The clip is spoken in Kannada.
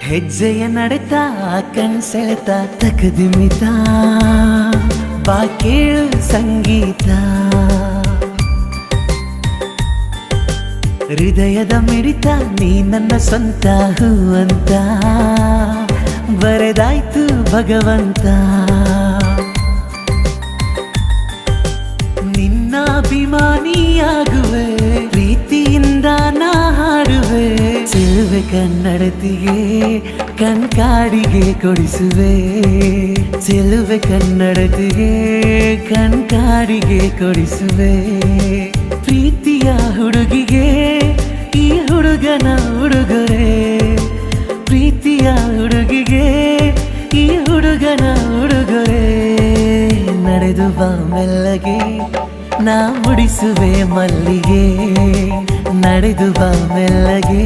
ಹೆಜ್ಜೆಯ ನಡೆತಾ ಕಣ್ಸೆಳೆತ ತಕದಿಮಿತ ಬಾ ಕೇಳು ಸಂಗೀತ ಹೃದಯದ ಮಿಡಿತ ನೀ ನನ್ನ ಸ್ವಂತ ಹೂವಂತ ಬರೆದಾಯ್ತು ಭಗವಂತ ನಿನ್ನ ಅಭಿಮಾನಿಯಾಗುವೆ ಪ್ರೀತಿಯಿಂದ ನಾ ಹಾಡುವೆ ಚೆಲುವೆ ಕನ್ನಡತಿಗೆ ಕಣ್ಕಾಡಿಗೆ ಕೊಡಿಸುವೆ ಚೆಲುವೆ ಕನ್ನಡತಿಗೆ ಕಣ್ಕಾಡಿಗೆ ಕೊಡಿಸುವೆ ಪ್ರೀತಿಯ ಹುಡುಗಿಗೆ ಈ ಹುಡುಗನ ಉಡುಗೊರೆ ಪ್ರೀತಿಯ ಹುಡುಗಿಗೆ ಈ ಹುಡುಗನ ಉಡುಗೊರೆ ನಡೆದು ಬಾ ಮೆಲ್ಲಗೆ ನಾ ಮುಡಿಸುವೆ ಮಲ್ಲಿಗೆ ನಡೆದು ಬಾ ಮೆಲ್ಲಗೆ